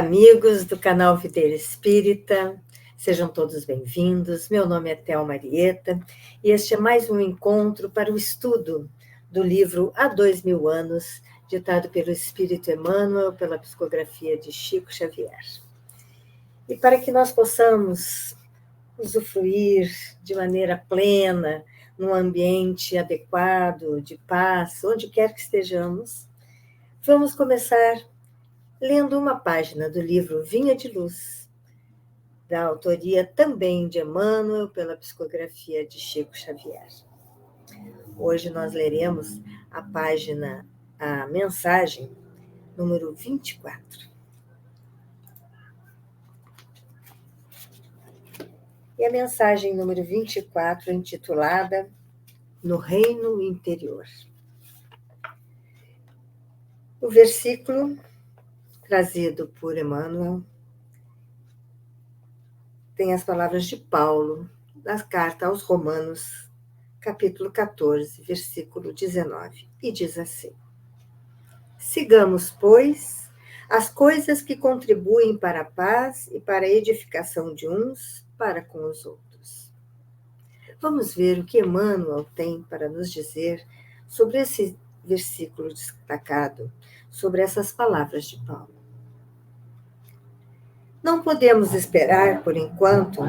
amigos do canal Videira Espírita, sejam todos bem-vindos. Meu nome é Thelma Marieta e este é mais um encontro para o estudo do livro Há 2000 anos, ditado pelo Espírito Emmanuel, pela psicografia de Chico Xavier. E para que nós possamos usufruir de maneira plena, num ambiente adequado, de paz, onde quer que estejamos, vamos começar lendo uma página do livro Vinha de Luz, da autoria também de Emmanuel, pela psicografia de Chico Xavier. Hoje nós leremos a mensagem número 24. E a mensagem número 24, intitulada No Reino Interior. O versículo trazido por Emmanuel tem as palavras de Paulo, da carta aos Romanos, capítulo 14, versículo 19, e diz assim: Sigamos, pois, as coisas que contribuem para a paz e para a edificação de uns para com os outros. Vamos ver o que Emmanuel tem para nos dizer sobre esse versículo destacado, sobre essas palavras de Paulo. Não podemos esperar, por enquanto,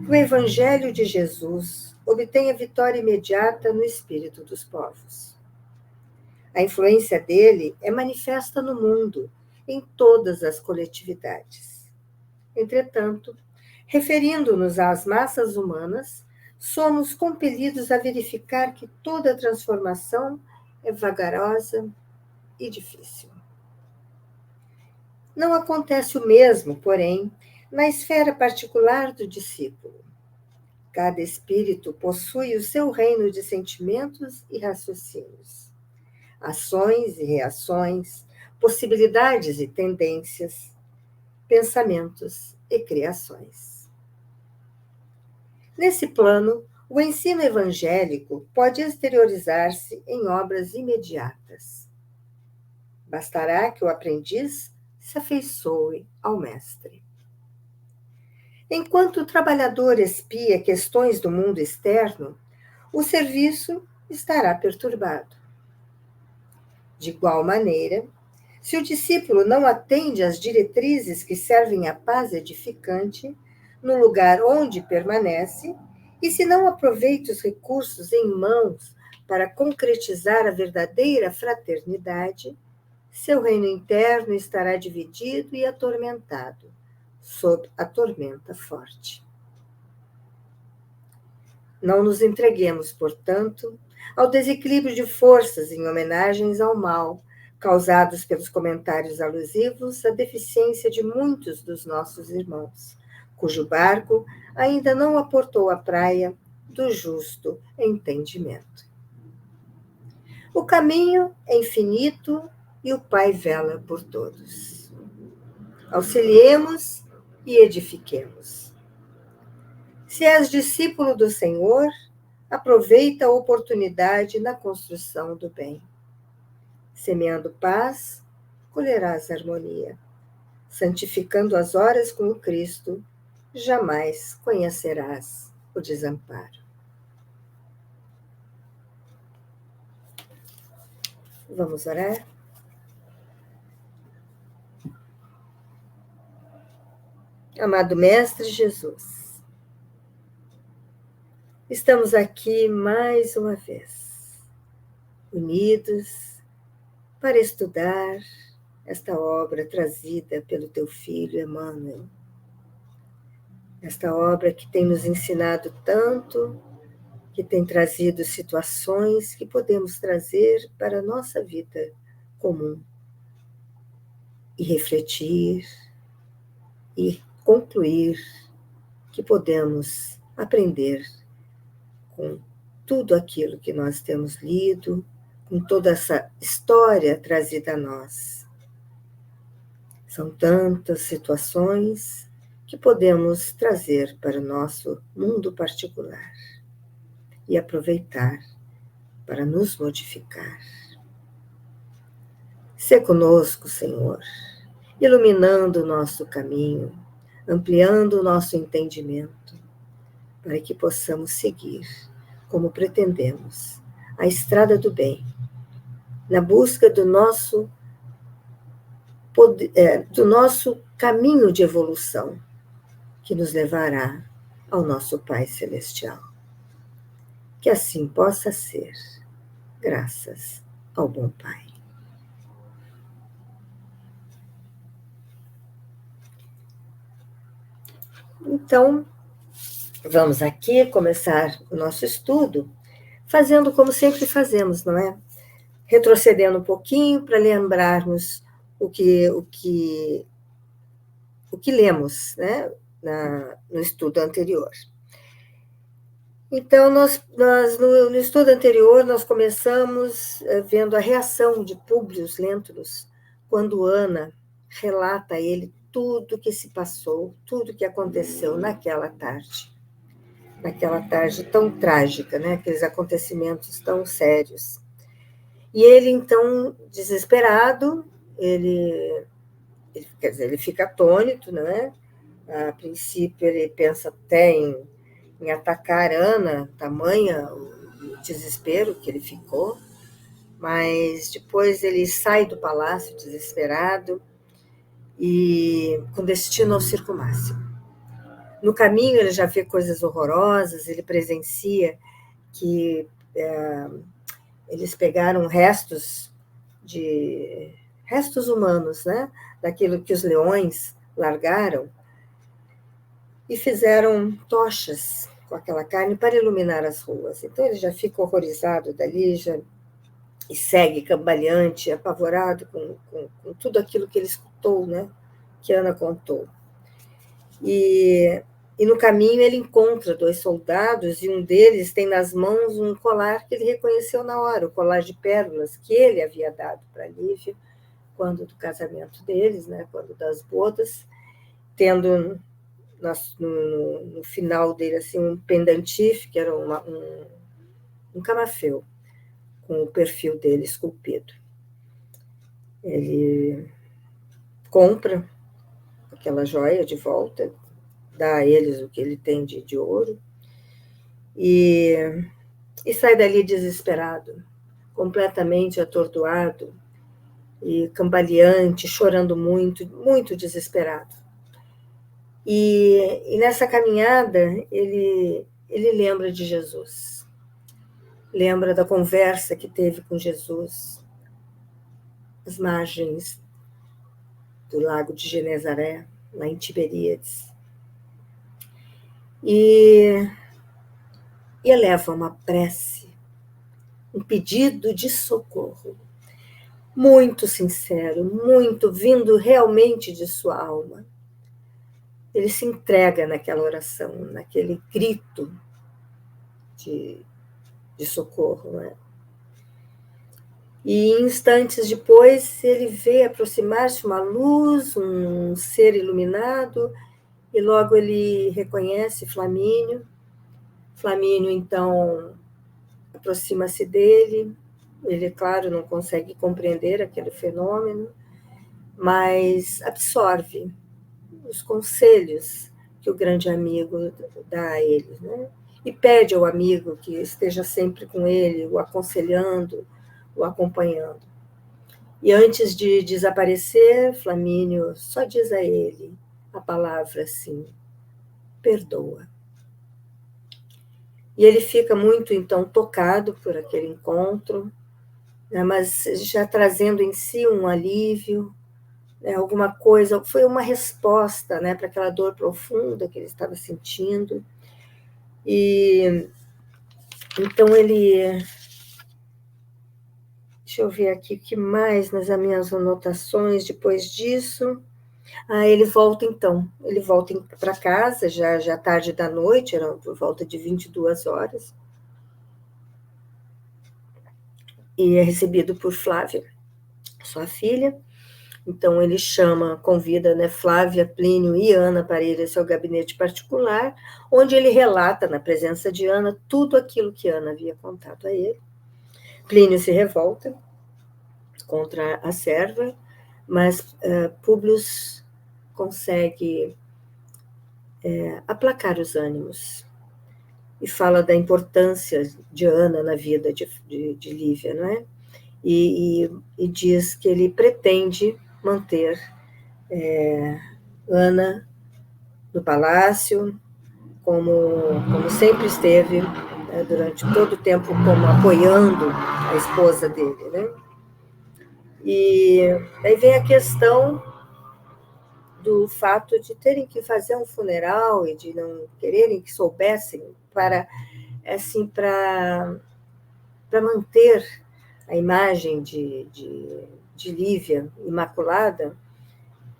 que o Evangelho de Jesus obtenha vitória imediata no espírito dos povos. A influência dele é manifesta no mundo, em todas as coletividades. Entretanto, referindo-nos às massas humanas, somos compelidos a verificar que toda transformação é vagarosa e difícil. Não acontece o mesmo, porém, na esfera particular do discípulo. Cada espírito possui o seu reino de sentimentos e raciocínios, ações e reações, possibilidades e tendências, pensamentos e criações. Nesse plano, o ensino evangélico pode exteriorizar-se em obras imediatas. Bastará que o aprendiz se afeiçoe ao mestre. Enquanto o trabalhador espia questões do mundo externo, o serviço estará perturbado. De igual maneira, se o discípulo não atende às diretrizes que servem à paz edificante, no lugar onde permanece, e se não aproveita os recursos em mãos para concretizar a verdadeira fraternidade, seu reino interno estará dividido e atormentado, sob a tormenta forte. Não nos entreguemos, portanto, ao desequilíbrio de forças em homenagens ao mal, causados pelos comentários alusivos à deficiência de muitos dos nossos irmãos, cujo barco ainda não aportou à praia do justo entendimento. O caminho é infinito e o Pai vela por todos. Auxiliemos e edifiquemos. Se és discípulo do Senhor, aproveita a oportunidade na construção do bem. Semeando paz, colherás harmonia. Santificando as horas com o Cristo, jamais conhecerás o desamparo. Vamos orar? Amado Mestre Jesus, estamos aqui mais uma vez, unidos para estudar esta obra trazida pelo teu filho Emmanuel. Esta obra que tem nos ensinado tanto, que tem trazido situações que podemos trazer para a nossa vida comum e refletir e concluir que podemos aprender com tudo aquilo que nós temos lido, com toda essa história trazida a nós. São tantas situações que podemos trazer para o nosso mundo particular e aproveitar para nos modificar. Sê conosco, Senhor, iluminando o nosso caminho, ampliando o nosso entendimento, para que possamos seguir, como pretendemos, a estrada do bem, na busca do nosso caminho de evolução, que nos levará ao nosso Pai Celestial. Que assim possa ser, graças ao bom Pai. Então, vamos aqui começar o nosso estudo, fazendo como sempre fazemos, não é? Retrocedendo um pouquinho para lembrarmos o que lemos, né, no estudo anterior. Então, no estudo anterior, nós começamos vendo a reação de Públio Lentulus, quando Ana relata a ele tudo o que se passou, tudo o que aconteceu naquela tarde tão trágica, né? Aqueles acontecimentos tão sérios. E ele, então, desesperado, ele fica atônito, né? A princípio, ele pensa até em atacar Ana, tamanha o desespero que ele ficou, mas depois ele sai do palácio desesperado e com destino ao circo máximo. No caminho ele já vê coisas horrorosas, ele presencia que eles pegaram restos humanos, né, daquilo que os leões largaram, e fizeram tochas com aquela carne para iluminar as ruas. Então ele já fica horrorizado dali, e segue cambaleante, apavorado com tudo aquilo que ele escutou, né, que Ana contou. E no caminho ele encontra 2 soldados, e um deles tem nas mãos um colar que ele reconheceu na hora, o colar de pérolas que ele havia dado para Lívia quando do casamento deles, né, quando das bodas, tendo no final dele assim, um pendentif, que era um camafeu, com o perfil dele esculpido. Ele compra aquela joia de volta, dá a eles o que ele tem de ouro, e sai dali desesperado, completamente atordoado e cambaleante, chorando muito, muito desesperado. E nessa caminhada, ele lembra de Jesus, lembra da conversa que teve com Jesus às margens do lago de Genezaré, lá em Tiberíades. E eleva uma prece, um pedido de socorro, muito sincero, muito vindo realmente de sua alma. Ele se entrega naquela oração, naquele grito de socorro, né? E instantes depois ele vê aproximar-se uma luz, um ser iluminado, e logo ele reconhece Flamínio. Flamínio, então, aproxima-se dele. Ele, claro, não consegue compreender aquele fenômeno, mas absorve os conselhos que o grande amigo dá a ele, né? E pede ao amigo que esteja sempre com ele, o aconselhando, o acompanhando. E antes de desaparecer, Flamínio só diz a ele a palavra assim: perdoa. E ele fica muito, então, tocado por aquele encontro, né, mas já trazendo em si um alívio, né, alguma coisa, foi uma resposta, né, para aquela dor profunda que ele estava sentindo. E então ele... Deixa eu ver aqui o que mais nas minhas anotações depois disso. Ele volta para casa, já tarde da noite, era por volta de 22 horas, e é recebido por Flávia, sua filha. Então ele convida, né, Flávia, Plínio e Ana para ir ao seu gabinete particular, onde ele relata, na presença de Ana, tudo aquilo que Ana havia contado a ele. Plínio se revolta contra a serva, mas Públio consegue aplacar os ânimos e fala da importância de Ana na vida de Lívia, não é? E diz que ele pretende manter Ana no palácio, como sempre esteve, durante todo o tempo, como apoiando a esposa dele, né? E aí vem a questão do fato de terem que fazer um funeral e de não quererem que soubessem para manter a imagem de Lívia imaculada.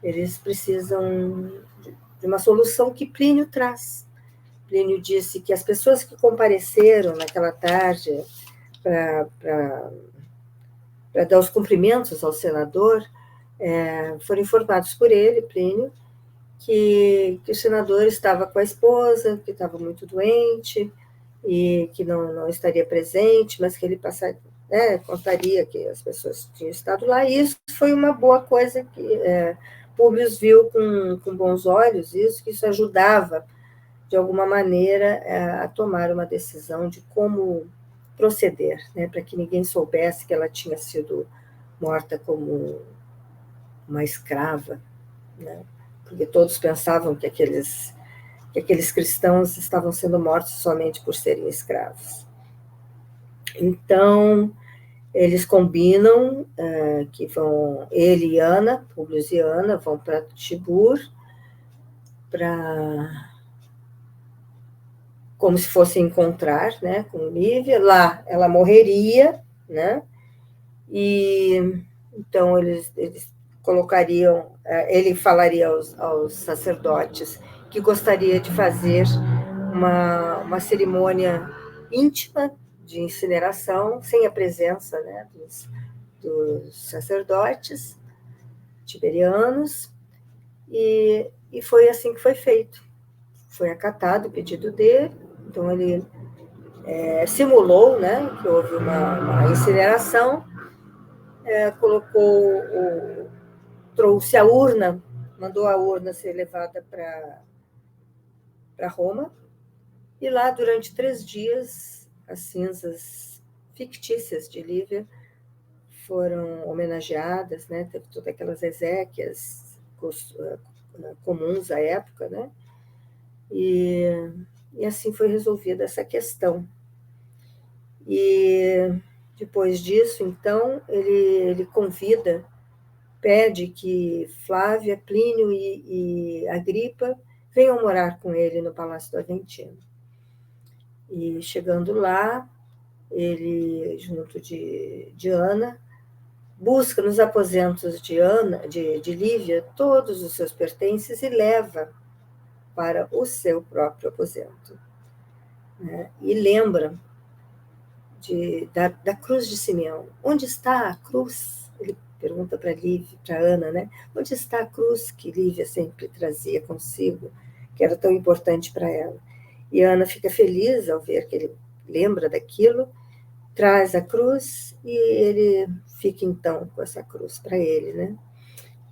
Eles precisam de uma solução que Plínio traz. Plínio disse que as pessoas que compareceram naquela tarde para dar os cumprimentos ao senador foram informados por ele, Plínio, que o senador estava com a esposa, que estava muito doente e que não estaria presente, mas que ele contaria que as pessoas tinham estado lá. E isso foi uma boa coisa que Públio viu com bons olhos, que isso ajudava, de alguma maneira, a tomar uma decisão de como proceder, né, para que ninguém soubesse que ela tinha sido morta como uma escrava, né, porque todos pensavam que aqueles cristãos estavam sendo mortos somente por serem escravos. Então, eles combinam que vão, ele e Ana, Públio e Ana, vão para Tibur, como se fosse encontrar, né, com Lívia. Lá ela morreria, né, e então eles colocariam, ele falaria aos sacerdotes que gostaria de fazer uma cerimônia íntima de incineração, sem a presença, né, dos sacerdotes tiberianos, e foi assim que foi feito. Foi acatado o pedido dele, então ele simulou, né, que houve uma incineração, trouxe a urna, mandou a urna ser levada para Roma, e lá, durante 3 dias, as cinzas fictícias de Lívia foram homenageadas, né? Teve todas aquelas exéquias comuns à época, né? E assim foi resolvida essa questão. E depois disso, então, ele pede que Flávia, Plínio e Agripa venham morar com ele no Palácio do Aventino. E chegando lá, ele, junto de Ana, busca nos aposentos de Lívia todos os seus pertences e leva para o seu próprio aposento, né? E lembra da cruz de Simeão. Onde está a cruz? Ele pergunta para Ana, né? Onde está a cruz que Lívia sempre trazia consigo, que era tão importante para ela? E Ana fica feliz ao ver que ele lembra daquilo, traz a cruz e ele fica então com essa cruz para ele, né?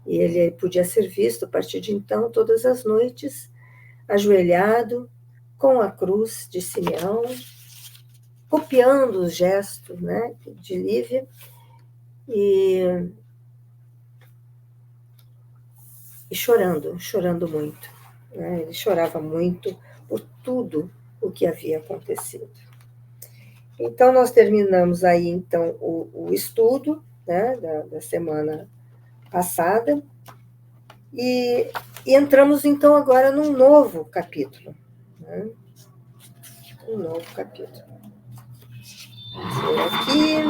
E ele podia ser visto a partir de então todas as noites ajoelhado com a cruz de Simeão, copiando os gestos, né, de Lívia e chorando muito, né? Ele chorava muito por tudo o que havia acontecido. Então, nós terminamos aí, então, o estudo, né, da semana passada, e entramos, então, agora num novo capítulo, né? Um novo capítulo. Vamos ver aqui,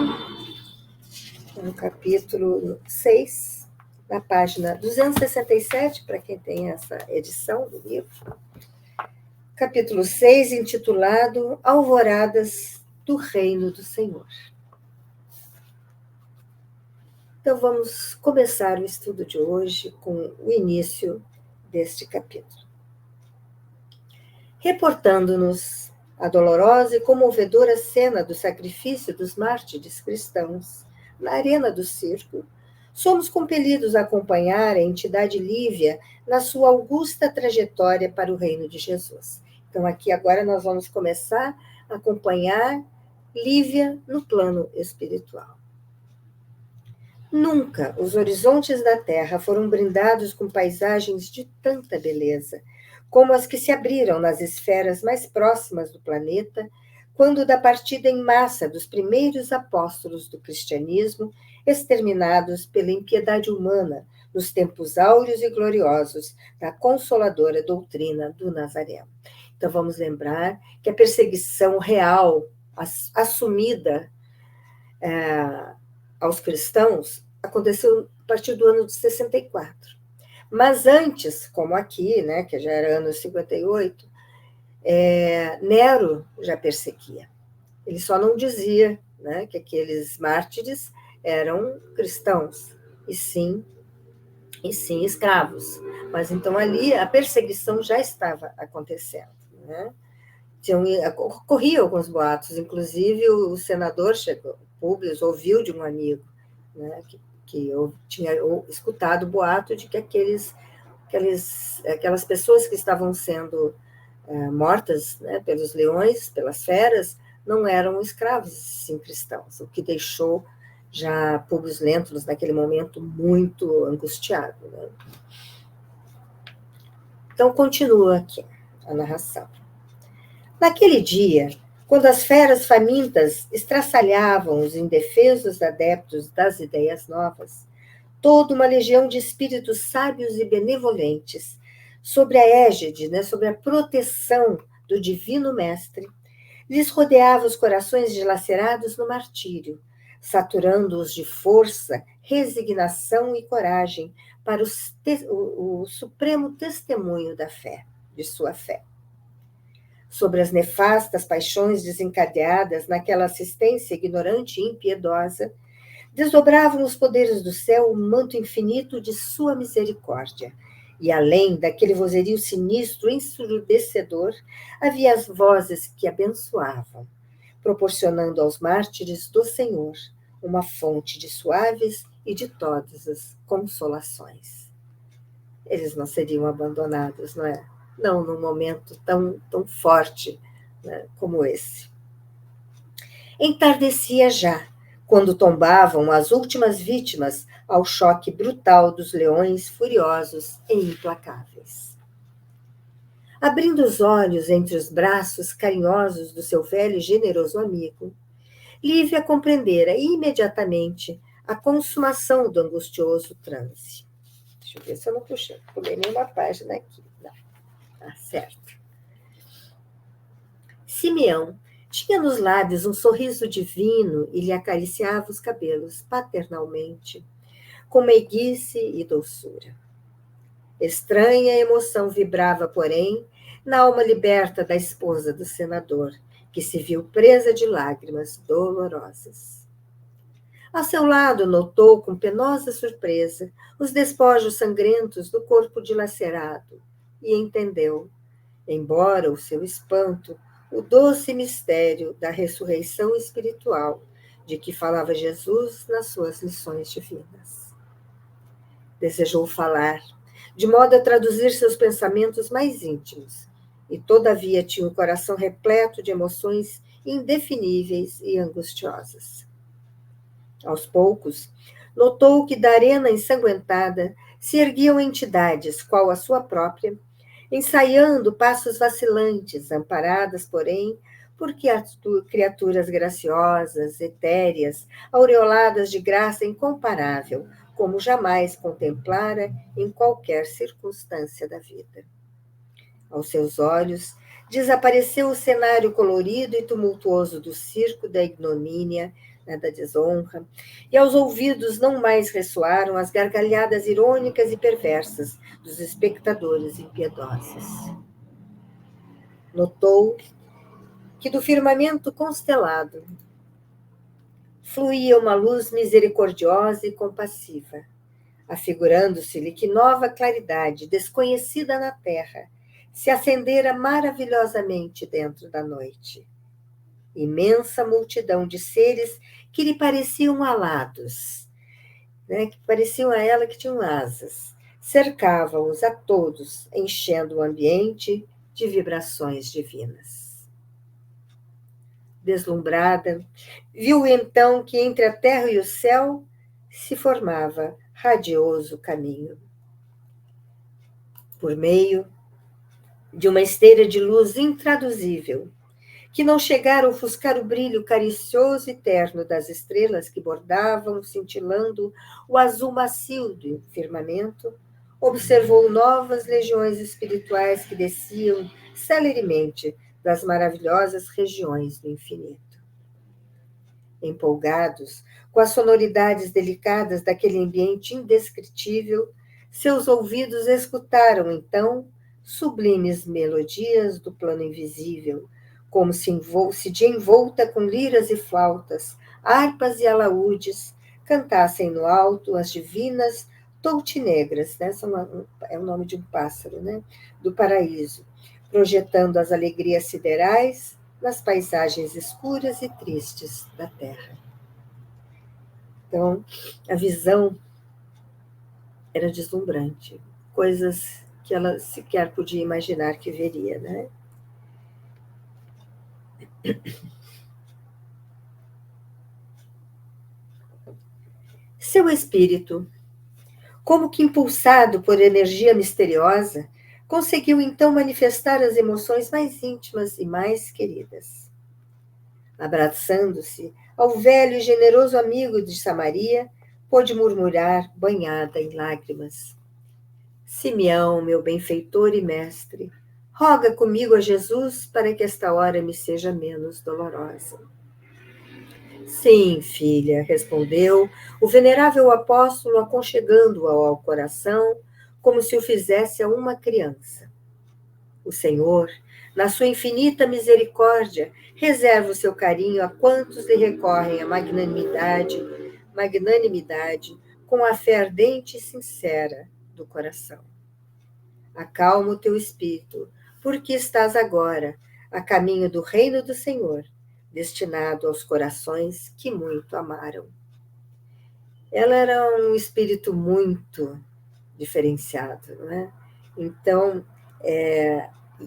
no capítulo 6, na página 267, para quem tem essa edição do livro. Capítulo 6, intitulado Alvoradas do Reino do Senhor. Então, vamos começar o estudo de hoje com o início deste capítulo. Reportando-nos a dolorosa e comovedora cena do sacrifício dos mártires cristãos na arena do circo, somos compelidos a acompanhar a entidade Lívia na sua augusta trajetória para o reino de Jesus. Então, aqui agora nós vamos começar a acompanhar Lívia no plano espiritual. Nunca os horizontes da Terra foram brindados com paisagens de tanta beleza, como as que se abriram nas esferas mais próximas do planeta, quando da partida em massa dos primeiros apóstolos do cristianismo, exterminados pela impiedade humana nos tempos áureos e gloriosos da consoladora doutrina do Nazareno. Então vamos lembrar que a perseguição real, assumida aos cristãos, aconteceu a partir do ano de 64. Mas antes, como aqui, né, que já era ano 58, Nero já perseguia. Ele só não dizia, né, que aqueles mártires eram cristãos, e sim escravos. Mas então ali a perseguição já estava acontecendo, né? Corriam alguns boatos, inclusive o senador Públio ouviu de um amigo, né, que eu tinha escutado o boato de que aquelas pessoas que estavam sendo mortas, né, pelos leões, pelas feras, não eram escravos, sim cristãos, o que deixou já Públio Lentulus, naquele momento, muito angustiado. Né? Então, continua aqui a narração. Naquele dia, quando as feras famintas estraçalhavam os indefesos adeptos das ideias novas, toda uma legião de espíritos sábios e benevolentes, sobre a égide, né, sobre a proteção do Divino Mestre, lhes rodeava os corações dilacerados no martírio, saturando-os de força, resignação e coragem para o supremo testemunho da fé, de sua fé. Sobre as nefastas paixões desencadeadas naquela assistência ignorante e impiedosa, desdobravam os poderes do céu o manto infinito de sua misericórdia. E além daquele vozerio sinistro, ensurdecedor, havia as vozes que abençoavam, proporcionando aos mártires do Senhor uma fonte de suaves e de todas as consolações. Eles não seriam abandonados, não é? Não num momento tão forte, né, como esse. Entardecia já, quando tombavam as últimas vítimas ao choque brutal dos leões furiosos e implacáveis. Abrindo os olhos entre os braços carinhosos do seu velho e generoso amigo, Lívia compreendera imediatamente a consumação do angustioso transe. Deixa eu ver se eu não pulei nenhuma página aqui. Não, tá certo. Simeão tinha nos lábios um sorriso divino e lhe acariciava os cabelos paternalmente, com meiguice e doçura. Estranha emoção vibrava, porém, na alma liberta da esposa do senador, que se viu presa de lágrimas dolorosas. Ao seu lado, notou com penosa surpresa os despojos sangrentos do corpo dilacerado e entendeu, embora o seu espanto, o doce mistério da ressurreição espiritual de que falava Jesus nas suas lições divinas. Desejou falar, de modo a traduzir seus pensamentos mais íntimos, e todavia tinha o coração repleto de emoções indefiníveis e angustiosas. Aos poucos, notou que da arena ensanguentada se erguiam entidades, qual a sua própria, ensaiando passos vacilantes, amparadas, porém, por criaturas graciosas, etéreas, aureoladas de graça incomparável, como jamais contemplara em qualquer circunstância da vida. Aos seus olhos, desapareceu o cenário colorido e tumultuoso do circo da ignomínia, da desonra, e aos ouvidos não mais ressoaram as gargalhadas irônicas e perversas dos espectadores impiedosos. Notou que do firmamento constelado fluía uma luz misericordiosa e compassiva, afigurando-se-lhe que nova claridade, desconhecida na terra, se acendera maravilhosamente dentro da noite. Imensa multidão de seres que lhe pareciam alados, né, que pareciam a ela que tinham asas, cercavam-os a todos, enchendo o ambiente de vibrações divinas. Deslumbrada, viu então que entre a terra e o céu se formava radioso caminho. Por meio de uma esteira de luz intraduzível, que não chegara a ofuscar o brilho caricioso e terno das estrelas que bordavam, cintilando o azul macio do firmamento, observou novas legiões espirituais que desciam celeremente das maravilhosas regiões do infinito. Empolgados com as sonoridades delicadas daquele ambiente indescritível, seus ouvidos escutaram, então, sublimes melodias do plano invisível, como se de envolta com liras e flautas, harpas e alaúdes, cantassem no alto as divinas toutinegras, né? É o nome de um pássaro, né? Do paraíso, projetando as alegrias siderais nas paisagens escuras e tristes da terra. Então, a visão era deslumbrante, coisas que ela sequer podia imaginar que veria, né? Seu espírito, como que impulsado por energia misteriosa, conseguiu então manifestar as emoções mais íntimas e mais queridas. Abraçando-se ao velho e generoso amigo de Samaria, pôde murmurar, banhada em lágrimas: Simeão, meu benfeitor e mestre, roga comigo a Jesus para que esta hora me seja menos dolorosa. Sim, filha, respondeu o venerável apóstolo, aconchegando-o ao coração, como se o fizesse a uma criança. O Senhor, na sua infinita misericórdia, reserva o seu carinho a quantos lhe recorrem à magnanimidade, com a fé ardente e sincera do coração. Acalma o teu espírito, porque estás agora a caminho do reino do Senhor, destinado aos corações que muito amaram. Ela era um espírito muito diferenciado, não é? Então,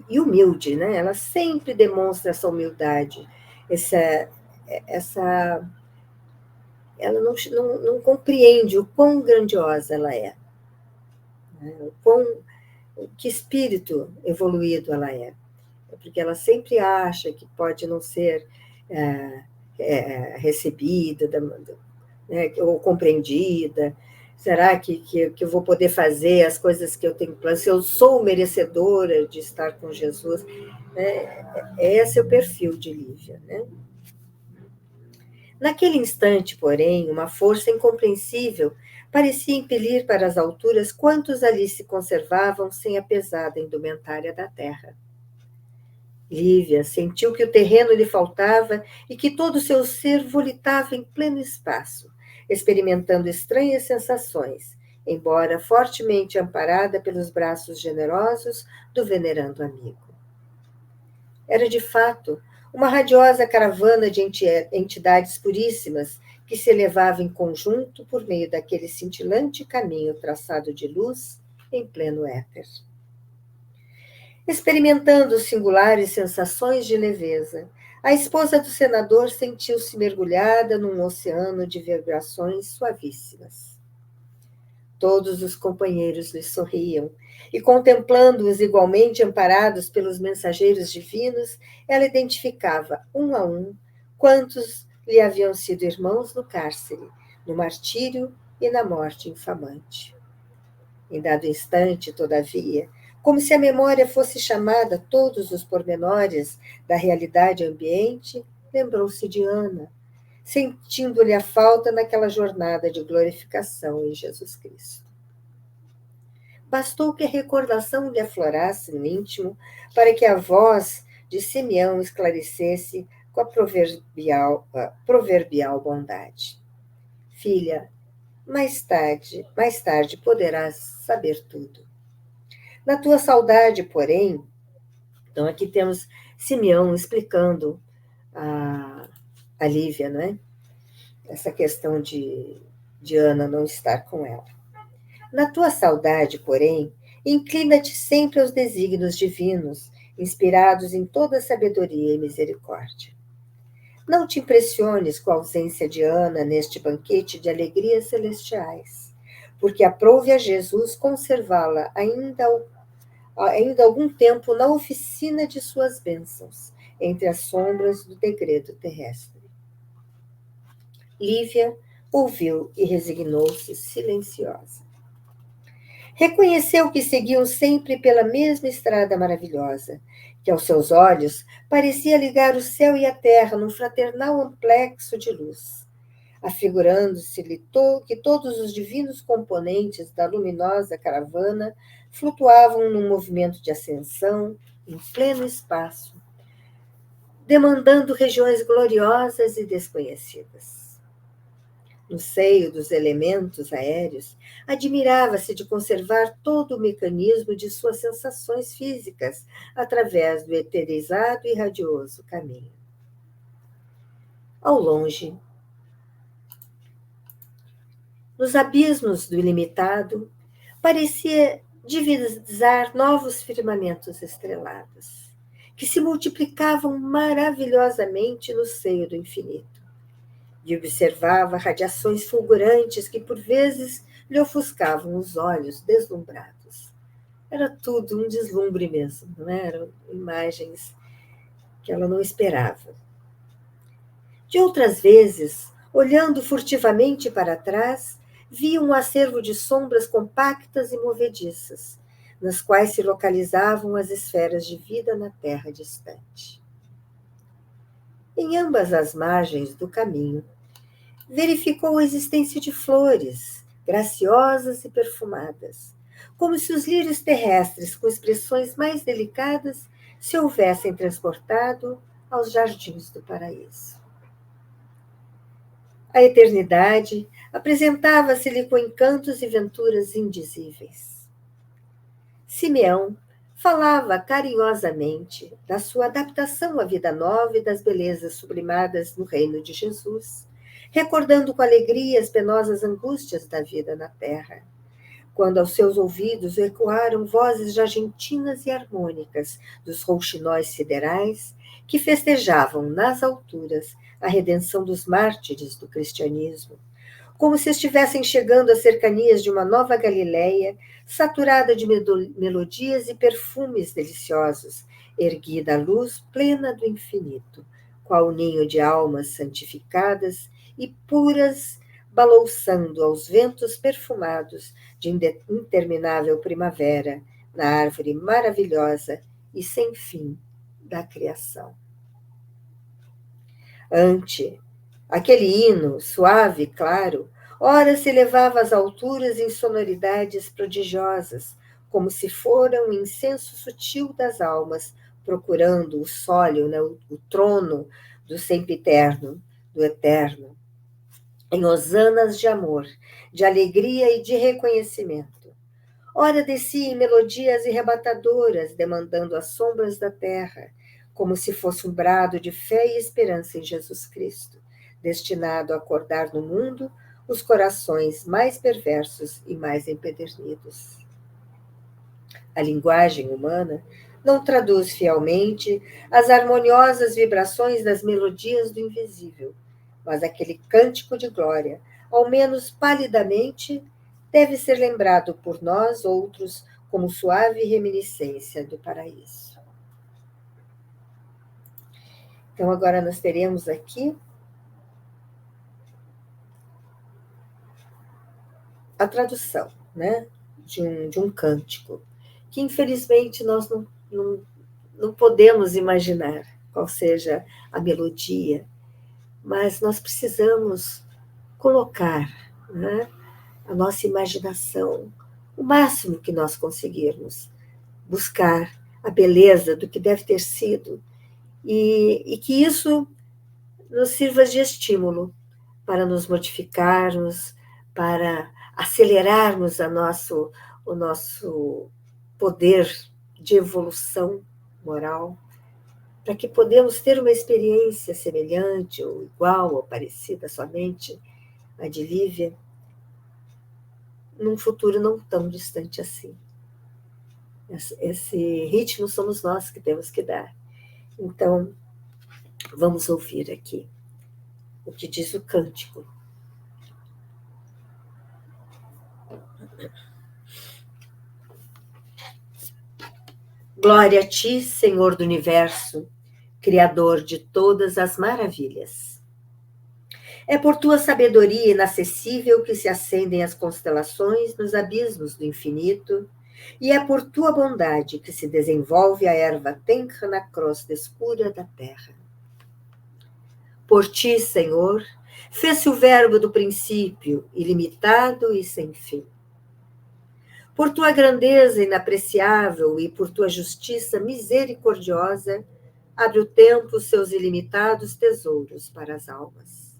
e humilde, né? Ela sempre demonstra essa humildade, essa ela não compreende o quão grandiosa ela é, né? Que espírito evoluído ela é, porque ela sempre acha que pode não ser recebida, né, ou compreendida. Será que eu vou poder fazer as coisas que eu tenho plano? Se eu sou merecedora de estar com Jesus? Esse é o perfil de Lívia, né? Naquele instante, porém, uma força incompreensível parecia impelir para as alturas quantos ali se conservavam sem a pesada indumentária da terra. Lívia sentiu que o terreno lhe faltava e que todo o seu ser volitava em pleno espaço, experimentando estranhas sensações, embora fortemente amparada pelos braços generosos do venerando amigo. Era, de fato, uma radiosa caravana de entidades puríssimas que se elevava em conjunto por meio daquele cintilante caminho traçado de luz em pleno éter. Experimentando singulares sensações de leveza, a esposa do senador sentiu-se mergulhada num oceano de vibrações suavíssimas. Todos os companheiros lhe sorriam, e contemplando-os igualmente amparados pelos mensageiros divinos, ela identificava, um a um, quantos lhe haviam sido irmãos no cárcere, no martírio e na morte infamante. Em dado instante, todavia, como se a memória fosse chamada a todos os pormenores da realidade ambiente, lembrou-se de Ana, sentindo-lhe a falta naquela jornada de glorificação em Jesus Cristo. Bastou que a recordação lhe aflorasse no íntimo para que a voz de Simeão esclarecesse com a proverbial bondade. Filha, mais tarde poderás saber tudo. Na tua saudade, porém, então aqui temos Simeão explicando a Lívia, né? Essa questão de de Ana não estar com ela. Na tua saudade, porém, inclina-te sempre aos desígnios divinos, inspirados em toda sabedoria e misericórdia. Não te impressiones com a ausência de Ana neste banquete de alegrias celestiais, porque aprouve a Jesus conservá-la ainda algum tempo na oficina de suas bênçãos, entre as sombras do degredo terrestre. Lívia ouviu e resignou-se silenciosa. Reconheceu que seguiam sempre pela mesma estrada maravilhosa, que aos seus olhos parecia ligar o céu e a terra num fraternal amplexo de luz, afigurando-se-lhe que todos os divinos componentes da luminosa caravana flutuavam num movimento de ascensão em pleno espaço, demandando regiões gloriosas e desconhecidas. No seio dos elementos aéreos, admirava-se de conservar todo o mecanismo de suas sensações físicas através do eterizado e radioso caminho. Ao longe, nos abismos do ilimitado, parecia divisar novos firmamentos estrelados, que se multiplicavam maravilhosamente no seio do infinito. E observava radiações fulgurantes que, por vezes, lhe ofuscavam os olhos deslumbrados. Era tudo um deslumbre mesmo, não é? Eram imagens que ela não esperava. De outras vezes, olhando furtivamente para trás, via um acervo de sombras compactas e movediças, nas quais se localizavam as esferas de vida na terra distante. Em ambas as margens do caminho, verificou a existência de flores, graciosas e perfumadas, como se os lírios terrestres, com expressões mais delicadas, se houvessem transportado aos jardins do paraíso. A eternidade apresentava-se-lhe com encantos e venturas indizíveis. Simeão falava carinhosamente da sua adaptação à vida nova e das belezas sublimadas no reino de Jesus, recordando com alegria as penosas angústias da vida na terra, quando aos seus ouvidos ecoaram vozes argentinas e harmônicas dos rouxinóis siderais que festejavam nas alturas a redenção dos mártires do cristianismo, como se estivessem chegando às cercanias de uma nova Galileia, saturada de melodias e perfumes deliciosos, erguida à luz plena do infinito, qual ninho de almas santificadas e puras, balouçando aos ventos perfumados de interminável primavera, na árvore maravilhosa e sem fim da criação. Ante aquele hino, suave e claro, ora se elevava às alturas em sonoridades prodigiosas, como se fora um incenso sutil das almas, procurando o sólio, né, o trono do sempiterno, do eterno, em hosanas de amor, de alegria e de reconhecimento. Ora descia em melodias arrebatadoras, demandando as sombras da terra, como se fosse um brado de fé e esperança em Jesus Cristo, destinado a acordar no mundo os corações mais perversos e mais empedernidos. A linguagem humana não traduz fielmente as harmoniosas vibrações das melodias do invisível, mas aquele cântico de glória, ao menos palidamente, deve ser lembrado por nós outros como suave reminiscência do paraíso. Então, agora nós teremos aqui a tradução, né, de um cântico, que infelizmente nós não podemos imaginar qual seja a melodia, mas nós precisamos colocar, né, a nossa imaginação, o máximo que nós conseguirmos, buscar a beleza do que deve ter sido, e que isso nos sirva de estímulo para nos modificarmos, para acelerarmos o nosso poder de evolução moral, para que podemos ter uma experiência semelhante, ou igual, ou parecida somente à de Lívia, num futuro não tão distante assim. Esse ritmo somos nós que temos que dar. Então, vamos ouvir aqui o que diz o cântico. Glória a ti, Senhor do universo, Criador de todas as maravilhas. É por tua sabedoria inacessível que se acendem as constelações nos abismos do infinito, e é por tua bondade que se desenvolve a erva tenra na crosta escura da terra. Por ti, Senhor, fez-se o verbo do princípio, ilimitado e sem fim. Por tua grandeza inapreciável e por tua justiça misericordiosa, abre o tempo seus ilimitados tesouros para as almas.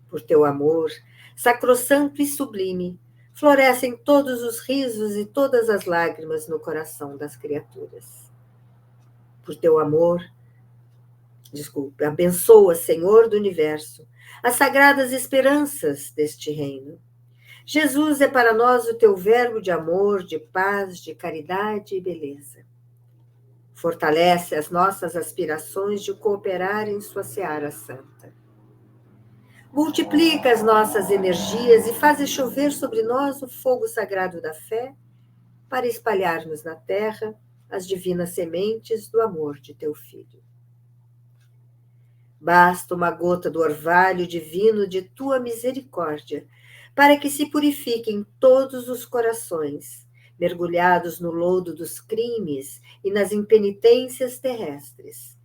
Por teu amor, sacrossanto e sublime, florescem todos os risos e todas as lágrimas no coração das criaturas. Por teu amor, abençoa, Senhor do universo, as sagradas esperanças deste reino. Jesus é para nós o teu verbo de amor, de paz, de caridade e beleza. Fortalece as nossas aspirações de cooperar em sua seara santa. Multiplica as nossas energias e faz chover sobre nós o fogo sagrado da fé, para espalharmos na terra as divinas sementes do amor de teu Filho. Basta uma gota do orvalho divino de tua misericórdia, para que se purifiquem todos os corações, mergulhados no lodo dos crimes e nas impenitências terrestres.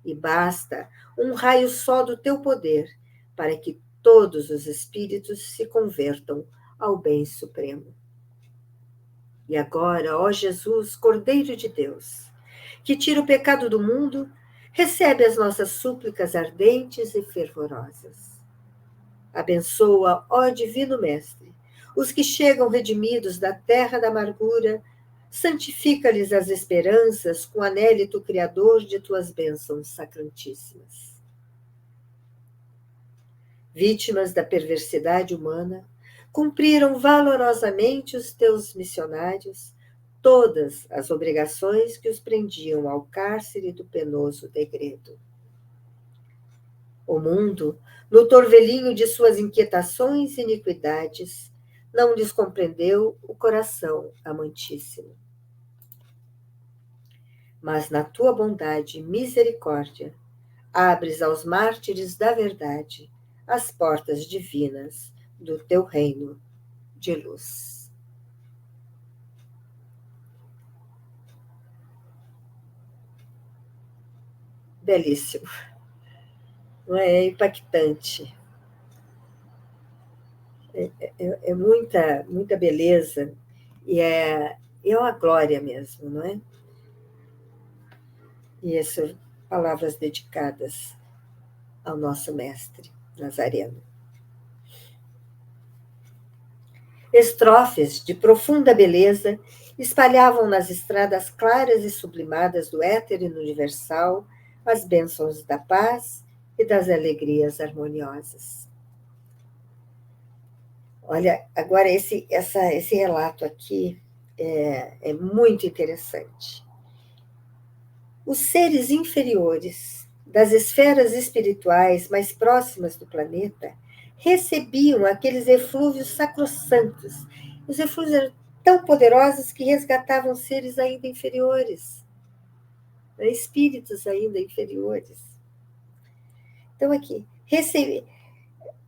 E basta um raio só do teu poder, para que todos os espíritos se convertam ao bem supremo. E agora, ó Jesus, Cordeiro de Deus, que tira o pecado do mundo, recebe as nossas súplicas ardentes e fervorosas. Abençoa, ó Divino Mestre, os que chegam redimidos da terra da amargura, santifica-lhes as esperanças com o anélito criador de tuas bênçãos sacrantíssimas. Vítimas da perversidade humana, cumpriram valorosamente os teus missionários todas as obrigações que os prendiam ao cárcere do penoso degredo. O mundo, no torvelinho de suas inquietações e iniquidades, não lhes compreendeu o coração amantíssimo. Mas na tua bondade e misericórdia, abres aos mártires da verdade as portas divinas do teu reino de luz. Belíssimo. Não é impactante. É muita, muita beleza e é uma glória mesmo, não é? E essas palavras dedicadas ao nosso mestre Nazareno. Estrofes de profunda beleza espalhavam nas estradas claras e sublimadas do éter universal as bênçãos da paz e das alegrias harmoniosas. Olha, agora esse relato aqui é muito interessante. Os seres inferiores das esferas espirituais mais próximas do planeta recebiam aqueles eflúvios sacrossantos. Os eflúvios eram tão poderosos que resgatavam seres ainda inferiores, espíritos ainda inferiores. Então, aqui,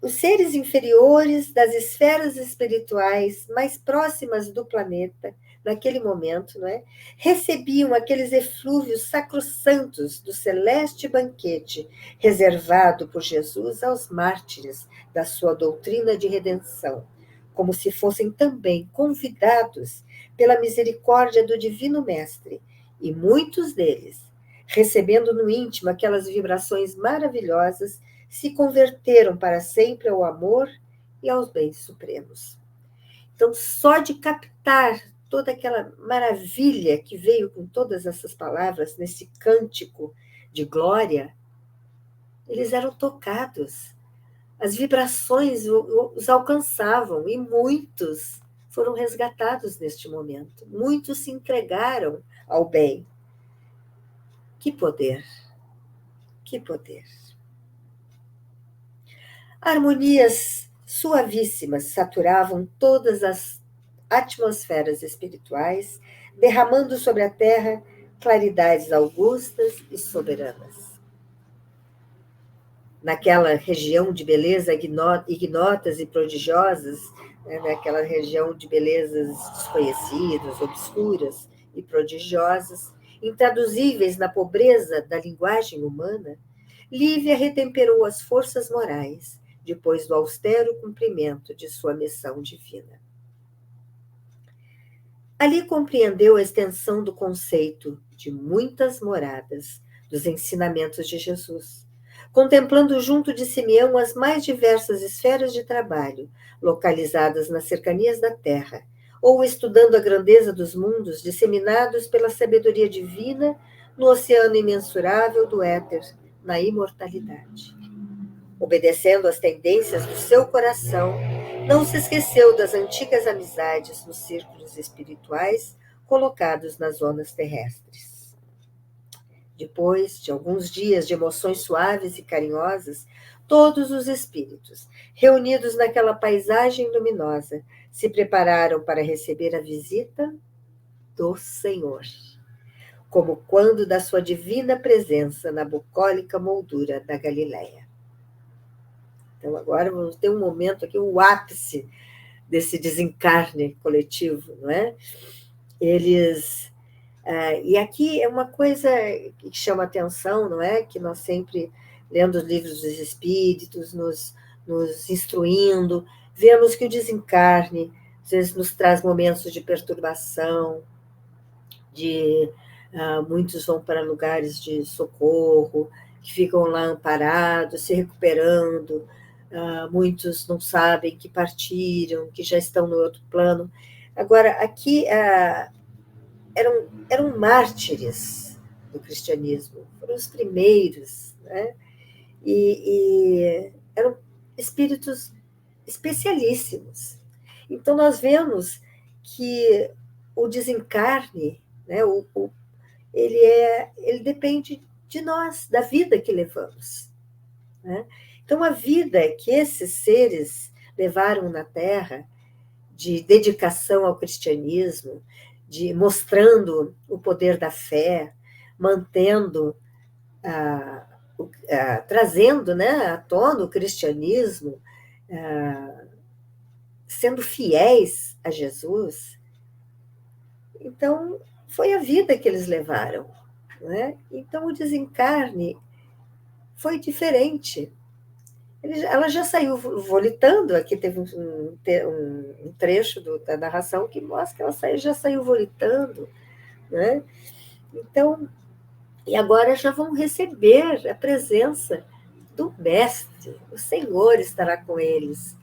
os seres inferiores das esferas espirituais mais próximas do planeta, naquele momento, não é? Recebiam aqueles eflúvios sacrossantos do celeste banquete reservado por Jesus aos mártires da sua doutrina de redenção, como se fossem também convidados pela misericórdia do Divino Mestre, e muitos deles, recebendo no íntimo aquelas vibrações maravilhosas, se converteram para sempre ao amor e aos bens supremos. Então, só de captar toda aquela maravilha que veio com todas essas palavras nesse cântico de glória, eles eram tocados. As vibrações os alcançavam, e muitos foram resgatados neste momento. Muitos se entregaram ao bem. Que poder! Que poder! Harmonias suavíssimas saturavam todas as atmosferas espirituais, derramando sobre a terra claridades augustas e soberanas. Naquela região de beleza ignotas e prodigiosas, né, naquela região de belezas desconhecidas, obscuras e prodigiosas, intraduzíveis na pobreza da linguagem humana, Lívia retemperou as forças morais, depois do austero cumprimento de sua missão divina. Ali compreendeu a extensão do conceito de muitas moradas dos ensinamentos de Jesus, contemplando junto de Simeão as mais diversas esferas de trabalho, localizadas nas cercanias da terra, ou estudando a grandeza dos mundos disseminados pela sabedoria divina no oceano imensurável do éter, na imortalidade. Obedecendo às tendências do seu coração, não se esqueceu das antigas amizades nos círculos espirituais colocados nas zonas terrestres. Depois de alguns dias de emoções suaves e carinhosas, todos os espíritos, reunidos naquela paisagem luminosa, se prepararam para receber a visita do Senhor, como quando da sua divina presença na bucólica moldura da Galileia. Então, agora vamos ter um momento aqui, o ápice desse desencarne coletivo, não é? Eles... e aqui é uma coisa que chama atenção, não é? Que nós sempre, lendo os livros dos espíritos, nos instruindo, vemos que o desencarne, às vezes, nos traz momentos de perturbação, muitos vão para lugares de socorro, que ficam lá amparados, se recuperando, muitos não sabem que partiram, que já estão no outro plano. Agora, aqui eram mártires do cristianismo, foram os primeiros, né? E eram espíritos especialíssimos. Então, nós vemos que o desencarne, né, ele depende de nós, da vida que levamos, né? Então, a vida que esses seres levaram na Terra, de dedicação ao cristianismo, mostrando o poder da fé, mantendo, trazendo, né, à tona o cristianismo, sendo fiéis a Jesus. Então, foi a vida que eles levaram, né? Então, o desencarne foi diferente. Ela já saiu volitando, aqui teve um trecho da narração que mostra que ela já saiu volitando, né? Então, e agora já vão receber a presença do Mestre, o Senhor estará com eles,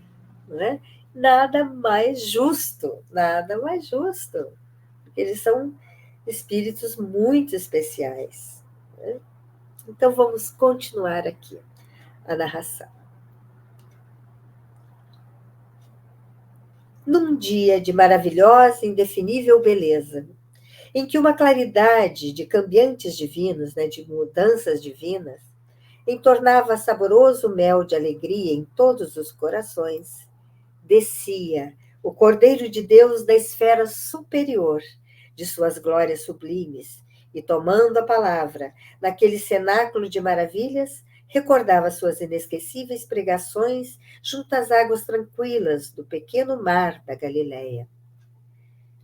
né? Nada mais justo, porque eles são espíritos muito especiais, né? Então, vamos continuar aqui a narração. Num dia de maravilhosa e indefinível beleza, em que uma claridade de cambiantes divinos, né, de mudanças divinas, entornava saboroso mel de alegria em todos os corações, descia o Cordeiro de Deus da esfera superior de suas glórias sublimes e, tomando a palavra naquele cenáculo de maravilhas, recordava suas inesquecíveis pregações junto às águas tranquilas do pequeno mar da Galileia.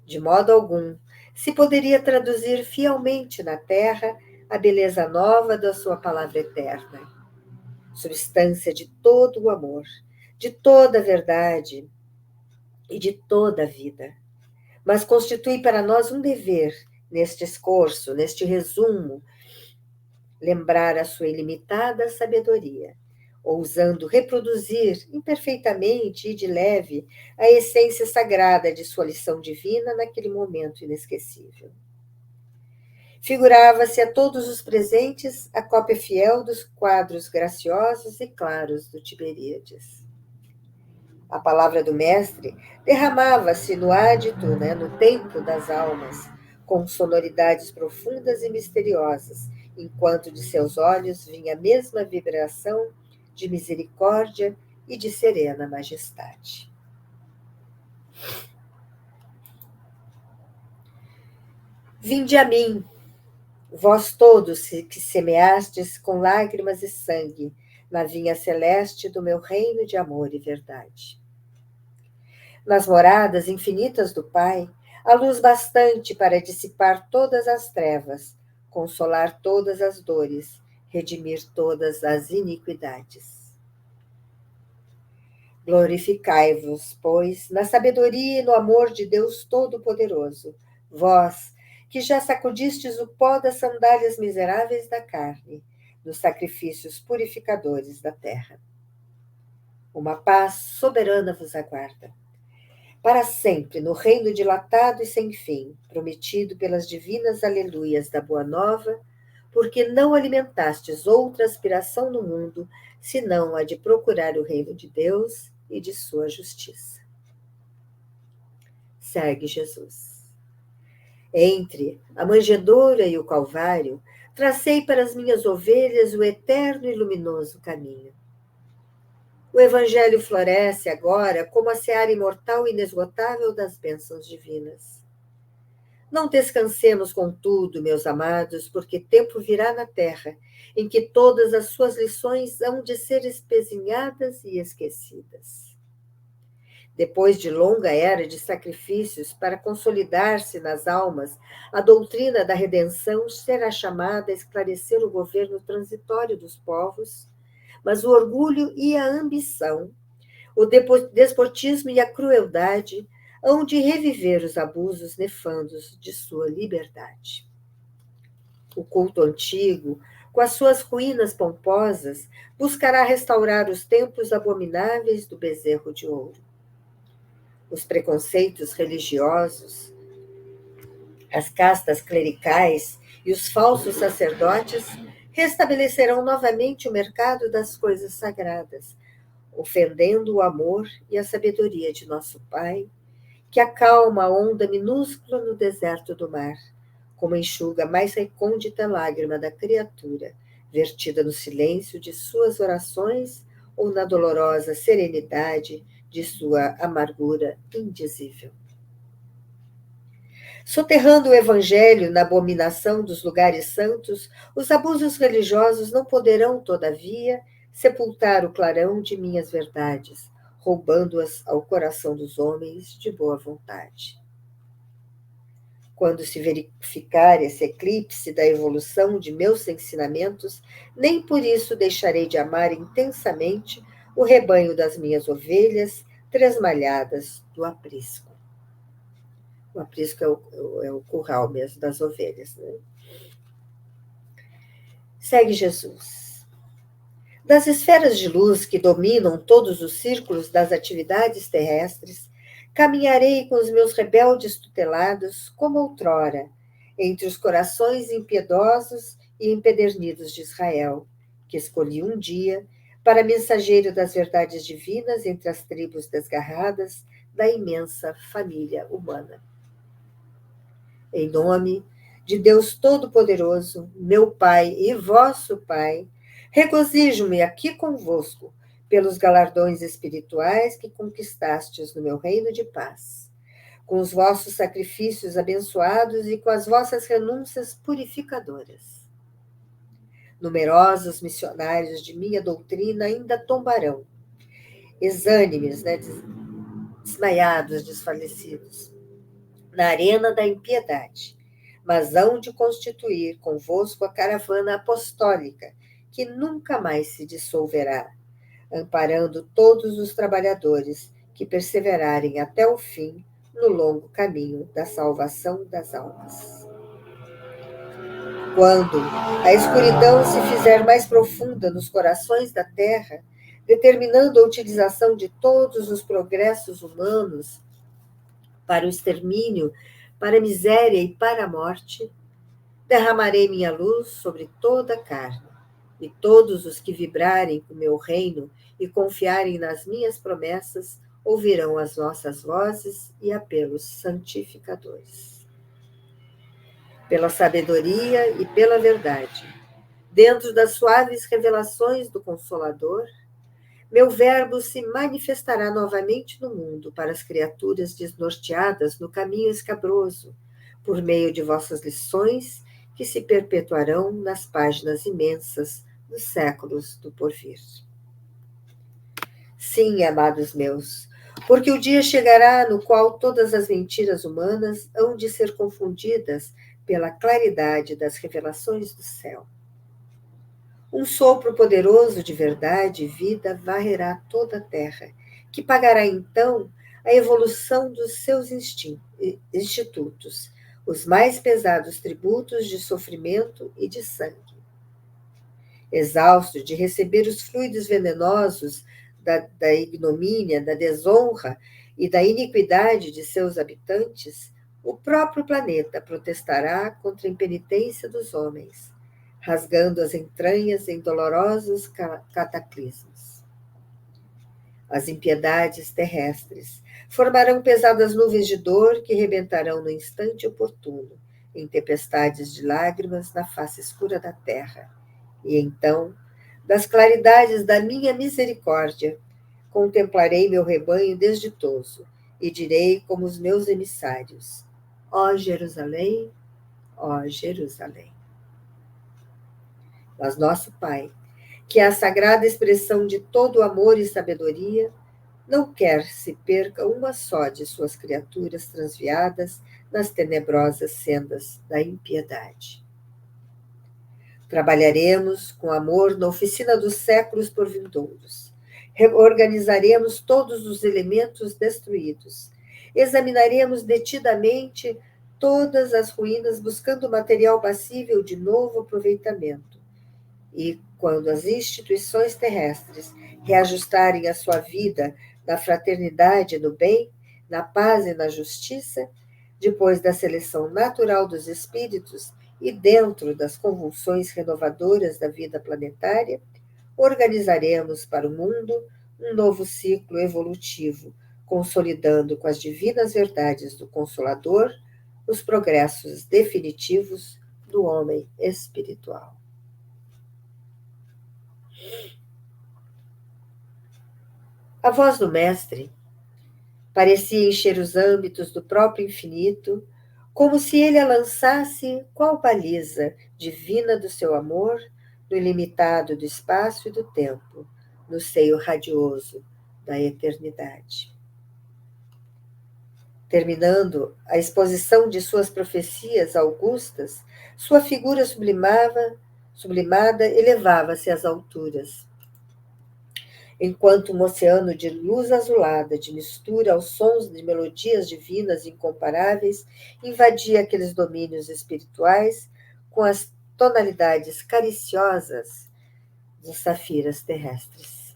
De modo algum se poderia traduzir fielmente na terra a beleza nova da sua palavra eterna, substância de todo o amor, de toda a verdade e de toda a vida. Mas constitui para nós um dever, neste esforço, neste resumo, lembrar a sua ilimitada sabedoria, ousando reproduzir imperfeitamente e de leve a essência sagrada de sua lição divina naquele momento inesquecível. Figurava-se a todos os presentes a cópia fiel dos quadros graciosos e claros do Tiberíades. A palavra do Mestre derramava-se no ádito, no templo das almas, com sonoridades profundas e misteriosas, enquanto de seus olhos vinha a mesma vibração de misericórdia e de serena majestade. Vinde a mim, vós todos que semeastes com lágrimas e sangue na vinha celeste do meu reino de amor e verdade. Nas moradas infinitas do Pai, há luz bastante para dissipar todas as trevas, consolar todas as dores, redimir todas as iniquidades. Glorificai-vos, pois, na sabedoria e no amor de Deus Todo-Poderoso, vós, que já sacudistes o pó das sandálias miseráveis da carne, dos sacrifícios purificadores da terra. Uma paz soberana vos aguarda. Para sempre, no reino dilatado e sem fim, prometido pelas divinas aleluias da Boa Nova, porque não alimentastes outra aspiração no mundo, senão a de procurar o reino de Deus e de sua justiça. Segue Jesus. Entre a manjedoura e o Calvário, tracei para as minhas ovelhas o eterno e luminoso caminho. O Evangelho floresce agora como a seara imortal e inesgotável das bênçãos divinas. Não descansemos, contudo, meus amados, porque tempo virá na terra em que todas as suas lições hão de ser espezinhadas e esquecidas. Depois de longa era de sacrifícios para consolidar-se nas almas, a doutrina da redenção será chamada a esclarecer o governo transitório dos povos, mas o orgulho e a ambição, o despotismo e a crueldade hão de reviver os abusos nefandos de sua liberdade. O culto antigo, com as suas ruínas pomposas, buscará restaurar os templos abomináveis do bezerro de ouro. Os preconceitos religiosos, as castas clericais e os falsos sacerdotes restabelecerão novamente o mercado das coisas sagradas, ofendendo o amor e a sabedoria de nosso Pai, que acalma a onda minúscula no deserto do mar, como enxuga a mais recôndita lágrima da criatura, vertida no silêncio de suas orações ou na dolorosa serenidade de sua amargura indizível. Soterrando o Evangelho na abominação dos lugares santos, os abusos religiosos não poderão, todavia, sepultar o clarão de minhas verdades, roubando-as ao coração dos homens de boa vontade. Quando se verificar esse eclipse da evolução de meus ensinamentos, nem por isso deixarei de amar intensamente o rebanho das minhas ovelhas tresmalhadas do aprisco. O aprisco é o curral mesmo das ovelhas, né? Segue Jesus. Das esferas de luz que dominam todos os círculos das atividades terrestres, caminharei com os meus rebeldes tutelados, como outrora, entre os corações impiedosos e empedernidos de Israel, que escolhi um dia para mensageiro das verdades divinas entre as tribos desgarradas da imensa família humana. Em nome de Deus Todo-Poderoso, meu Pai e vosso Pai, regozijo-me aqui convosco pelos galardões espirituais que conquistastes no meu reino de paz, com os vossos sacrifícios abençoados e com as vossas renúncias purificadoras. Numerosos missionários de minha doutrina ainda tombarão, exânimes, desmaiados, desfalecidos, na arena da impiedade, mas hão de constituir convosco a caravana apostólica, que nunca mais se dissolverá, amparando todos os trabalhadores que perseverarem até o fim no longo caminho da salvação das almas. Quando a escuridão se fizer mais profunda nos corações da terra, determinando a utilização de todos os progressos humanos para o extermínio, para a miséria e para a morte, derramarei minha luz sobre toda a carne, e todos os que vibrarem com meu reino e confiarem nas minhas promessas ouvirão as nossas vozes e apelos santificadores. Pela sabedoria e pela verdade, dentro das suaves revelações do Consolador, meu verbo se manifestará novamente no mundo para as criaturas desnorteadas no caminho escabroso, por meio de vossas lições que se perpetuarão nas páginas imensas dos séculos do porvir. Sim, amados meus, porque o dia chegará no qual todas as mentiras humanas hão de ser confundidas pela claridade das revelações do céu. Um sopro poderoso de verdade e vida varrerá toda a terra, que pagará então a evolução dos seus institutos, os mais pesados tributos de sofrimento e de sangue. Exausto de receber os fluidos venenosos da ignomínia, da desonra e da iniquidade de seus habitantes, o próprio planeta protestará contra a impenitência dos homens, rasgando as entranhas em dolorosos cataclismos. As impiedades terrestres formarão pesadas nuvens de dor que rebentarão no instante oportuno, em tempestades de lágrimas na face escura da terra. E então, das claridades da minha misericórdia, contemplarei meu rebanho desditoso e direi como os meus emissários: ó Jerusalém, ó Jerusalém. Mas nosso Pai, que é a sagrada expressão de todo amor e sabedoria, não quer se perca uma só de suas criaturas transviadas nas tenebrosas sendas da impiedade. Trabalharemos com amor na oficina dos séculos por vindouros. Reorganizaremos todos os elementos destruídos. Examinaremos detidamente todas as ruínas, buscando material passível de novo aproveitamento. E, quando as instituições terrestres reajustarem a sua vida na fraternidade e no bem, na paz e na justiça, depois da seleção natural dos espíritos e dentro das convulsões renovadoras da vida planetária, organizaremos para o mundo um novo ciclo evolutivo, consolidando com as divinas verdades do Consolador os progressos definitivos do homem espiritual. A voz do Mestre parecia encher os âmbitos do próprio infinito, como se ele a lançasse qual baliza divina do seu amor no ilimitado do espaço e do tempo, no seio radioso da eternidade. Terminando a exposição de suas profecias augustas, sua figura sublimada elevava-se às alturas, enquanto um oceano de luz azulada, de mistura aos sons de melodias divinas incomparáveis, invadia aqueles domínios espirituais com as tonalidades cariciosas de safiras terrestres.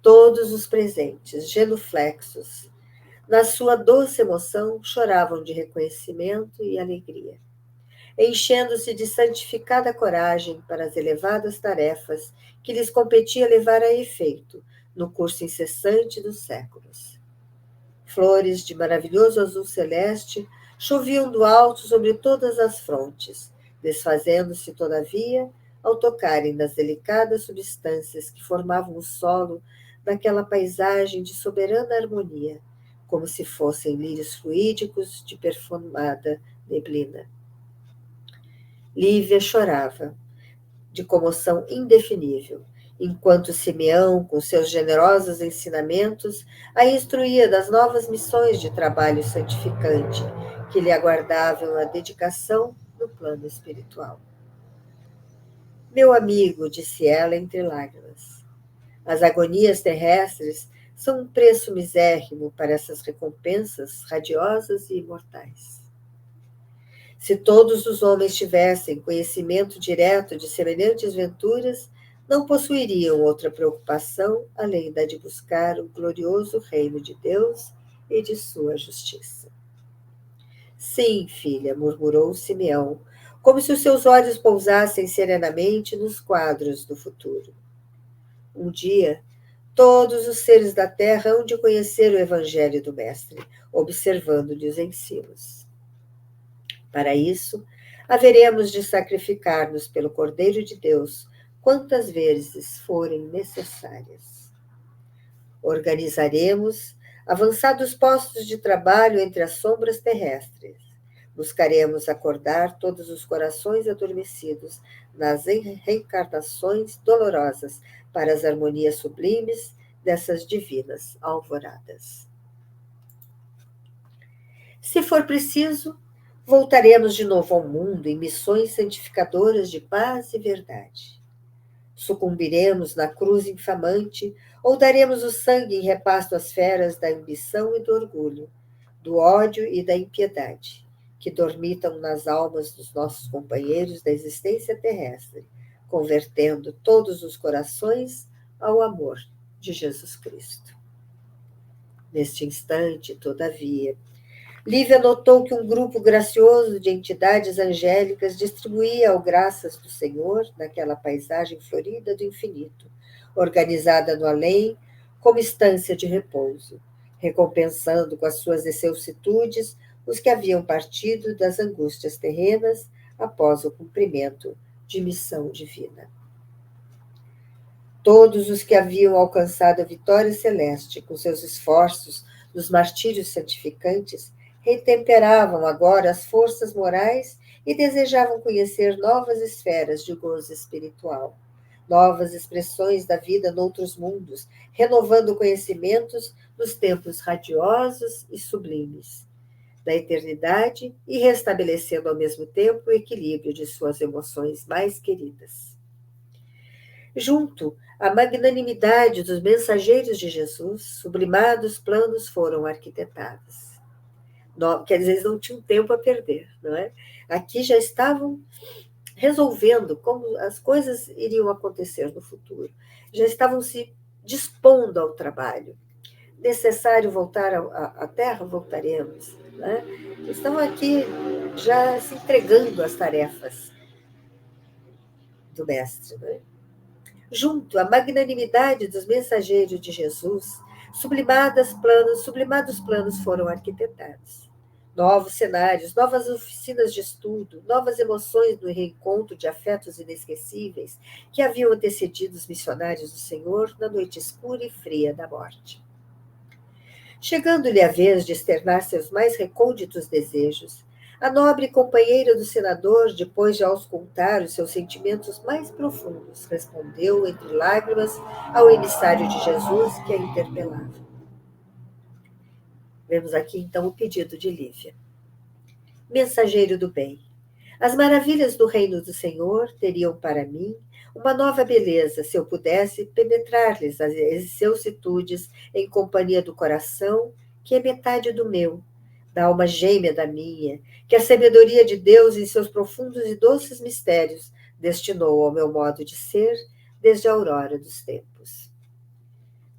Todos os presentes, genuflexos, na sua doce emoção, choravam de reconhecimento e alegria, enchendo-se de santificada coragem para as elevadas tarefas que lhes competia levar a efeito no curso incessante dos séculos. Flores de maravilhoso azul celeste choviam do alto sobre todas as frontes, desfazendo-se, todavia, ao tocarem nas delicadas substâncias que formavam o solo daquela paisagem de soberana harmonia, como se fossem lírios fluídicos de perfumada neblina. Lívia chorava, de comoção indefinível, enquanto Simeão, com seus generosos ensinamentos, a instruía das novas missões de trabalho santificante que lhe aguardavam a dedicação no plano espiritual. Meu amigo, disse ela entre lágrimas, as agonias terrestres são um preço misérrimo para essas recompensas radiosas e imortais. Se todos os homens tivessem conhecimento direto de semelhantes venturas, não possuiriam outra preocupação além da de buscar o glorioso reino de Deus e de sua justiça. Sim, filha, murmurou Simeão, como se os seus olhos pousassem serenamente nos quadros do futuro. Um dia, Todos os seres da terra hão de conhecer o Evangelho do Mestre, observando-lhe os ensinos. Para isso, haveremos de sacrificar-nos pelo Cordeiro de Deus quantas vezes forem necessárias. Organizaremos avançados postos de trabalho entre as sombras terrestres. Buscaremos acordar todos os corações adormecidos nas reencarnações dolorosas para as harmonias sublimes dessas divinas alvoradas. Se for preciso, voltaremos de novo ao mundo em missões santificadoras de paz e verdade. Sucumbiremos na cruz infamante ou daremos o sangue em repasto às feras da ambição e do orgulho, do ódio e da impiedade, que dormitam nas almas dos nossos companheiros da existência terrestre, convertendo todos os corações ao amor de Jesus Cristo. Neste instante, todavia, Lívia notou que um grupo gracioso de entidades angélicas distribuía ao graças do Senhor naquela paisagem florida do infinito, organizada no além como estância de repouso, recompensando com as suas excelsitudes os que haviam partido das angústias terrenas após o cumprimento de missão divina. Todos os que haviam alcançado a vitória celeste com seus esforços nos martírios santificantes retemperavam agora as forças morais e desejavam conhecer novas esferas de gozo espiritual, novas expressões da vida noutros mundos, renovando conhecimentos nos tempos radiosos e sublimes da eternidade e restabelecendo ao mesmo tempo o equilíbrio de suas emoções mais queridas. Junto à magnanimidade dos mensageiros de Jesus, sublimados planos foram arquitetados. Quer dizer, eles não tinham tempo a perder, não é? Aqui já estavam resolvendo como as coisas iriam acontecer no futuro. Já estavam se dispondo ao trabalho. Necessário voltar à Terra? Voltaremos. Né? Estão aqui já se entregando às tarefas do Mestre. Né? Junto à magnanimidade dos mensageiros de Jesus, sublimados planos foram arquitetados. Novos cenários, novas oficinas de estudo, novas emoções no reencontro de afetos inesquecíveis que haviam antecedido os missionários do Senhor na noite escura e fria da morte. Chegando-lhe a vez de externar seus mais recônditos desejos, a nobre companheira do senador, depois de auscultar os seus sentimentos mais profundos, respondeu entre lágrimas ao emissário de Jesus que a interpelava. Vemos aqui, então, o pedido de Lívia. Mensageiro do bem, as maravilhas do reino do Senhor teriam para mim uma nova beleza se eu pudesse penetrar-lhes as excelsitudes em companhia do coração, que é metade do meu, da alma gêmea da minha, que a sabedoria de Deus em seus profundos e doces mistérios destinou ao meu modo de ser desde a aurora dos tempos.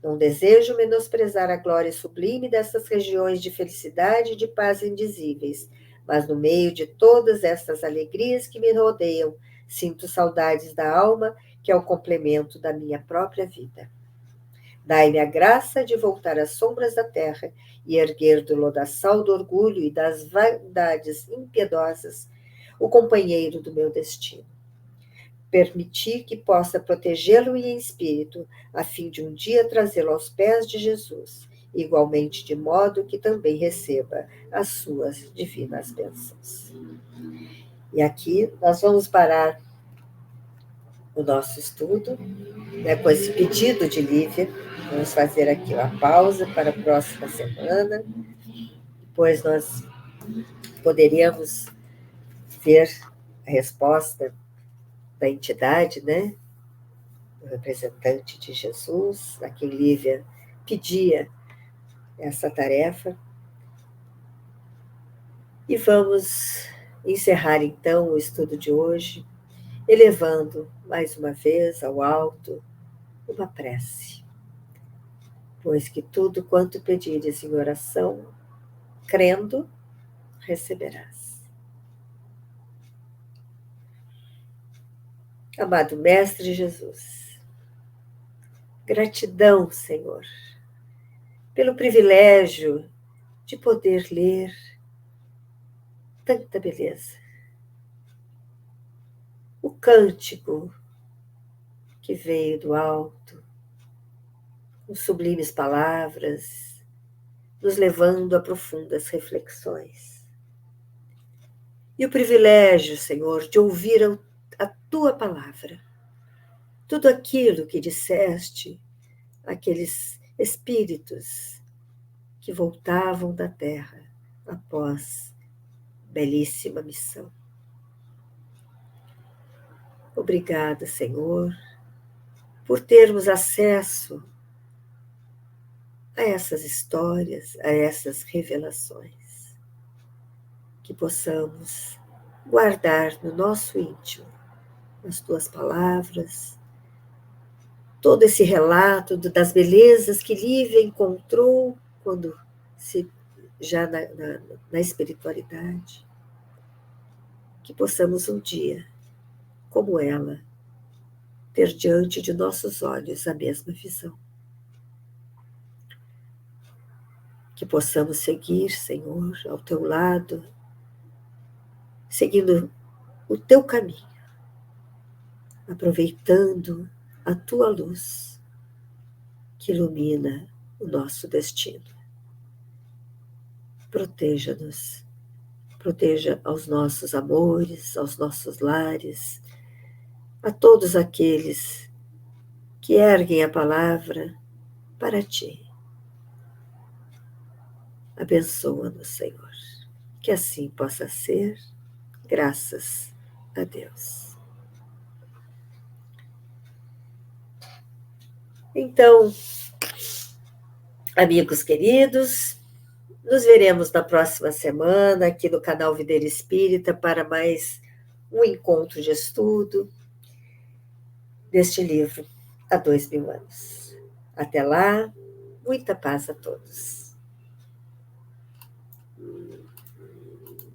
Não desejo menosprezar a glória sublime dessas regiões de felicidade e de paz indizíveis, mas no meio de todas estas alegrias que me rodeiam, sinto saudades da alma, que é o complemento da minha própria vida. Dai-me a graça de voltar às sombras da terra e erguer do lodaçal do orgulho e das vaidades impiedosas o companheiro do meu destino. Permitir que possa protegê-lo em espírito, a fim de um dia trazê-lo aos pés de Jesus, igualmente de modo que também receba as suas divinas bênçãos. E aqui nós vamos parar o nosso estudo, né, com esse pedido de Lívia. Vamos fazer aqui uma pausa para a próxima semana. Depois nós poderíamos ver a resposta da entidade, né, o representante de Jesus, a quem Lívia pedia essa tarefa. E vamos encerrar então o estudo de hoje, elevando mais uma vez ao alto uma prece. Pois que tudo quanto pedires em oração, crendo, receberás. Amado Mestre Jesus, Gratidão, Senhor, pelo privilégio de poder ler tanta beleza. O cântico que veio do alto, com sublimes palavras, nos levando a profundas reflexões. E o privilégio, Senhor, de ouvir a Tua palavra. Tudo aquilo que disseste àqueles espíritos que voltavam da terra após belíssima missão. Obrigada, Senhor, por termos acesso a essas histórias, a essas revelações, que possamos guardar no nosso íntimo as Tuas palavras, todo esse relato das belezas que Lívia encontrou quando já na espiritualidade, que possamos um dia, como ela, ter diante de nossos olhos a mesma visão. Que possamos seguir, Senhor, ao Teu lado, seguindo o Teu caminho, aproveitando a Tua luz, que ilumina o nosso destino. Proteja-nos, proteja aos nossos amores, aos nossos lares, a todos aqueles que erguem a palavra para Ti. Abençoa-nos, Senhor, que assim possa ser, graças a Deus. Então, amigos queridos, nos veremos na próxima semana aqui no canal Videira Espírita para mais um encontro de estudo deste livro há 2000 anos. Até lá, muita paz a todos.